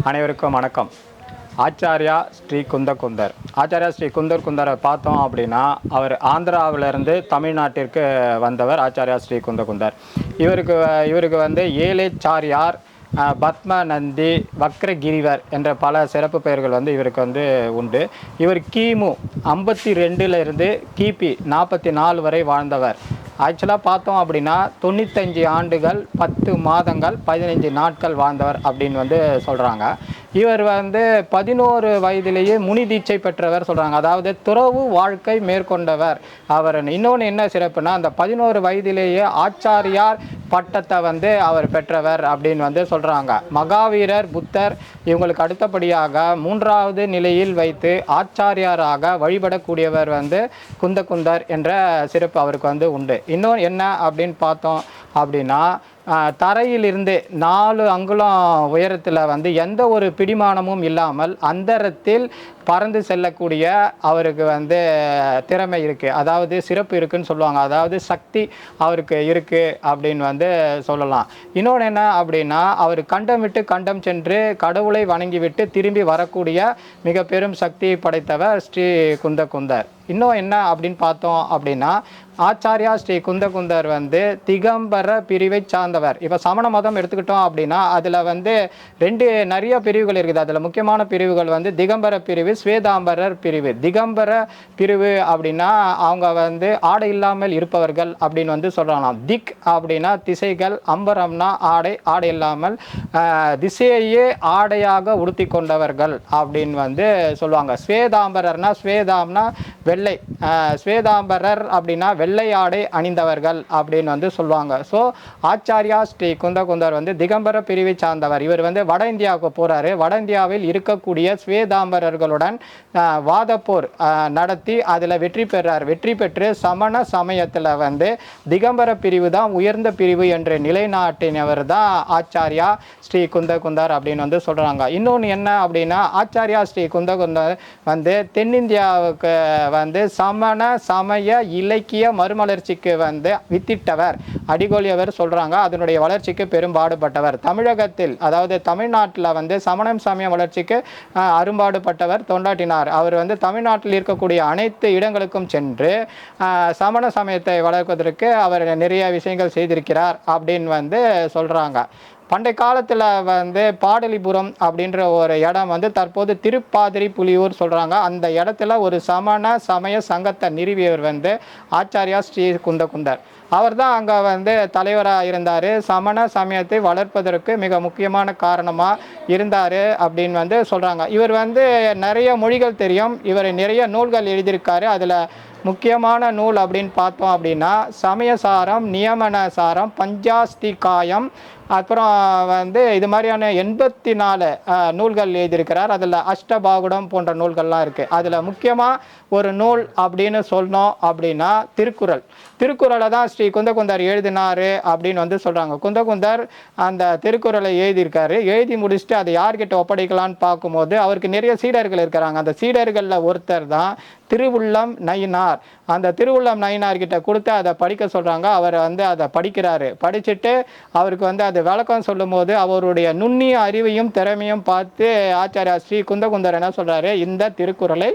அனைவருக்கும் வணக்கம். ஆச்சாரியா ஸ்ரீ குந்தகுந்தர். ஆச்சாரியா ஸ்ரீ குந்தரை பார்த்தோம் அப்படின்னா, அவர் ஆந்திராவிலிருந்து தமிழ்நாட்டிற்கு வந்தவர் ஆச்சாரியா ஸ்ரீ குந்தகுந்தர். இவருக்கு வந்து ஏலேச்சாரியார், பத்மநந்தி, வக்ரகிரிவர் என்ற பல சிறப்பு பெயர்கள் வந்து இவருக்கு வந்து உண்டு. இவர் கிமு 52 கிபி 44 வரை வாழ்ந்தவர். ஆக்சுவலாக பார்த்தோம் அப்படின்னா 95 ஆண்டுகள் 10 மாதங்கள் 15 நாட்கள் வாழ்ந்தவர் அப்படின்னு வந்து சொல்கிறாங்க. இவர் வந்து 11 வயதிலேயே முனி தீட்சை பெற்றவர் சொல்கிறாங்க. அதாவது துறவு வாழ்க்கை மேற்கொண்டவர் அவர். இன்னொன்று என்ன சிறப்புனா, அந்த 11 வயதிலேயே ஆச்சாரியார் பட்டத்தை வந்து அவர் பெற்றவர் அப்படின்னு வந்து சொல்கிறாங்க. மகாவீரர், புத்தர் இவங்களுக்கு அடுத்தபடியாக 3வது நிலையில் வைத்து ஆச்சாரியாராக வழிபடக்கூடியவர் வந்து குந்தகுந்தர் என்ற சிறப்பு அவருக்கு வந்து உண்டு. இன்னொன்று என்ன அப்படின்னு பார்த்தோம் அப்படின்னா, தரையிலிருந்து 4 அங்குலம் உயரத்தில் வந்து எந்த ஒரு பிடிமானமும் இல்லாமல் அந்தரத்தில் பறந்து செல்லக்கூடிய அவருக்கு வந்து திறமை இருக்குது, அதாவது சிறப்பு இருக்குதுன்னு சொல்லுவாங்க. அதாவது சக்தி அவருக்கு இருக்குது அப்படின்னு வந்து சொல்லலாம். இன்னொன்று என்ன அப்படின்னா, அவர் கண்டம் விட்டு கண்டம் சென்று கடவுளை வணங்கிவிட்டு திரும்பி வரக்கூடிய மிக பெரும் சக்தி படைத்தவர் ஸ்ரீ குந்தகுந்தர். இன்னும் என்ன அப்படின்னு பார்த்தோம் அப்படின்னா, ஆச்சாரியா ஸ்ரீ குந்தகுந்தர் வந்து திகம்பர பிரிவை சார்ந்தவர். இப்போ சமண மதம் எடுத்துக்கிட்டோம் அப்படின்னா அதில் வந்து நிறைய பிரிவுகள் இருக்குது. அதில் முக்கியமான பிரிவுகள் வந்து திகம்பர பிரிவு, ஸ்வேதாம்பரர் பிரிவு. திகம்பர பிரிவு அப்படின்னா அவங்க வந்து ஆடை இல்லாமல் இருப்பவர்கள் அப்படின்னு வந்து சொல்லலாம். திக் அப்படின்னா திசைகள், அம்பரம்னா ஆடை, ஆடை இல்லாமல் திசையே ஆடையாக உடுத்தி கொண்டவர்கள் அப்படின்னு வந்து சொல்லுவாங்க. ஸ்வேதாம்பரர்னா, ஸ்வேதாம்னா வெள்ளை, ஸ்வேதாம்பரர் அப்படின்னா வெள்ளை ஆடை அணிந்தவர்கள் அப்படின்னு வந்து சொல்லுவாங்க. ஸோ ஆச்சாரியா ஸ்ரீ குந்தகுந்தர் வந்து திகம்பர பிரிவை சார்ந்தவர். இவர் வந்து வட இந்தியாவுக்கு போகிறாரு. வட இந்தியாவில் இருக்கக்கூடிய ஸ்வேதாம்பரர்களுடன் வாதப்போர் நடத்தி அதில் வெற்றி பெறார். வெற்றி பெற்று சமண சமயத்தில் வந்து திகம்பர பிரிவு தான் உயர்ந்த பிரிவு என்று நிலைநாட்டினவர் தான் ஆச்சாரியா ஸ்ரீ குந்தகுந்தர் அப்படின்னு வந்து சொல்கிறாங்க. இன்னொன்று என்ன அப்படின்னா, ஆச்சாரியா ஸ்ரீ குந்தகுந்தர் வந்து தென்னிந்தியாவுக்கு வந்து சமண சமய இலக்கிய மறுமலர்ச்சிக்கு வந்து வித்திட்டவர், அடிகோலியவர் சொல்கிறாங்க. அதனுடைய வளர்ச்சிக்கு பெரும்பாடுபட்டவர். தமிழகத்தில், அதாவது தமிழ்நாட்டில் வந்து சமணம் சமய வளர்ச்சிக்கு அரும்பாடுபட்டவர், தொண்டாட்டினார். அவர் வந்து தமிழ்நாட்டில் இருக்கக்கூடிய அனைத்து இடங்களுக்கும் சென்று சமண சமயத்தை வளர்ப்பதற்கு அவர் நிறைய விஷயங்கள் செய்திருக்கிறார் அப்படின்னு வந்து சொல்கிறாங்க. பண்டை காலத்தில் வந்து பாடலிபுரம் அப்படின்ற ஒரு இடம் வந்து தற்போது திருப்பாதிரி புலியூர் சொல்கிறாங்க. அந்த இடத்துல ஒரு சமண சமய சங்கத்தை நிறுவியவர் வந்து ஆச்சாரியா ஸ்ரீ குந்தகுந்தர். அவர் தான் அங்கே வந்து தலைவராக இருந்தார். சமண சமயத்தை வளர்ப்பதற்கு மிக முக்கியமான காரணமாக இருந்தார் அப்படின்னு வந்து சொல்கிறாங்க. இவர் வந்து நிறைய மொழிகள் தெரியும். இவர் நிறைய நூல்கள் எழுதியிருக்காரு. அதில் முக்கியமான நூல் அப்படின்னு பார்த்தோம் அப்படின்னா சமயசாரம், நியமனசாரம், பஞ்சாஸ்திகாயம், அப்புறம் வந்து இது மாதிரியான 84 நூல்கள் எழுதியிருக்கிறார். அதில் அஷ்டபாகுடம் போன்ற நூல்கள்லாம் இருக்குது. அதில் முக்கியமாக ஒரு நூல் அப்படின்னு சொன்னோம் அப்படின்னா திருக்குறளை தான் ஸ்ரீ குந்தகுந்தர் எழுதினார் அப்படின்னு வந்து சொல்கிறாங்க. குந்தகுந்தர் அந்த திருக்குறளை எழுதியிருக்காரு. எழுதி முடிச்சுட்டு அதை யார்கிட்ட ஒப்படைக்கலான்னு பார்க்கும்போது அவருக்கு நிறைய சீடர்கள் இருக்கிறாங்க. அந்த சீடர்களில் ஒருத்தர் தான் திருவுள்ளம் நயினார். அந்த திருவுள்ளம் நயினார்கிட்ட கொடுத்து அதை படிக்க சொல்கிறாங்க. அவர் வந்து அதை படிக்கிறாரு. படிச்சுட்டு அவருக்கு வந்து அது விளக்கம் சொல்லும் போது அவருடைய நுண்ணிய அறிவையும் திறமையும் பார்த்து ஆச்சாரியா ஸ்ரீ குந்தகுந்தர் என்ன சொல்கிறாரு, இந்த திருக்குறளை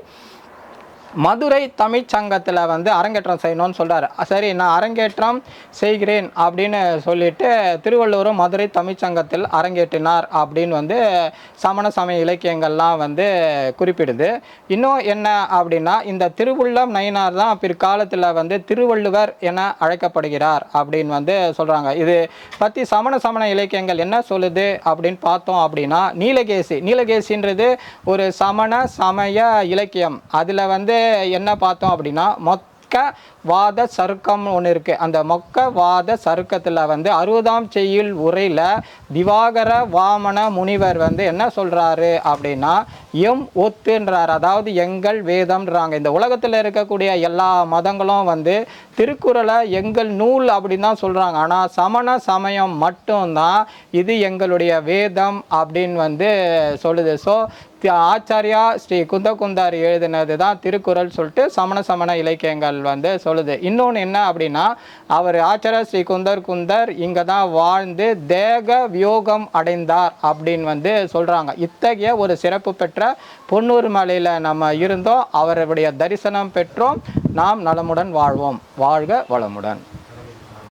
மதுரை தமிழ்ச்சங்கத்தில் வந்து அரங்கேற்றம் செய்யணும்னு சொல்கிறார். சரி, நான் அரங்கேற்றம் செய்கிறேன் அப்படின்னு சொல்லிட்டு திருவள்ளுவரும் மதுரை தமிழ்ச்சங்கத்தில் அரங்கேற்றினார் அப்படின்னு வந்து சமண சமய இலக்கியங்கள்லாம் வந்து குறிப்பிடுது. இன்னும் என்ன அப்படின்னா, இந்த திருவுள்ளம் நயினார் தான் பிற்காலத்தில் வந்து திருவள்ளுவர் என அழைக்கப்படுகிறார் அப்படின்னு வந்து சொல்கிறாங்க. இது பற்றி சமண இலக்கியங்கள் என்ன சொல்லுது அப்படின்னு பார்த்தோம் அப்படின்னா, நீலகேசின்றது ஒரு சமண சமய இலக்கியம். அதில் வந்து என்ன பார்த்தோம் அப்படின்னா, வாத சருக்கம் ஒன்று இருக்குது. அந்த வாத சருக்கத்தில் வந்து 60ஆம் செய்யுள் உரையில் திவாகர வாமன முனிவர் வந்து என்ன சொல்கிறாரு அப்படின்னா, எம் ஒத்துன்றார், அதாவது எங்கள் வேதம்ன்றாங்க. இந்த உலகத்தில் இருக்கக்கூடிய எல்லா மதங்களும் வந்து திருக்குறளை எங்கள் நூல் அப்படின்னு தான் சொல்கிறாங்க. ஆனால் சமண சமயம் மட்டும்தான் இது எங்களுடைய வேதம் அப்படின்னு வந்து சொல்லுது. ஸோ ஆச்சாரியா ஸ்ரீ குந்தகுந்தார் எழுதினது தான் திருக்குறள் சொல்லிட்டு சமண இலக்கியங்கள் வந்து சொல்லுது. இன்னொன்று என்ன அப்படின்னா, அவர் ஆச்சாரியா ஸ்ரீ குந்தர் இங்கே தான் வாழ்ந்து தேக வியோகம் அடைந்தார் அப்படின்னு வந்து சொல்கிறாங்க. இத்தகைய ஒரு சிறப்பு பெற்ற பொன்னூர் மலையில் நம்ம இருந்தோம், அவருடைய தரிசனம் பெற்றோம். நாம் நலமுடன் வாழ்வோம். வாழ்க வளமுடன்.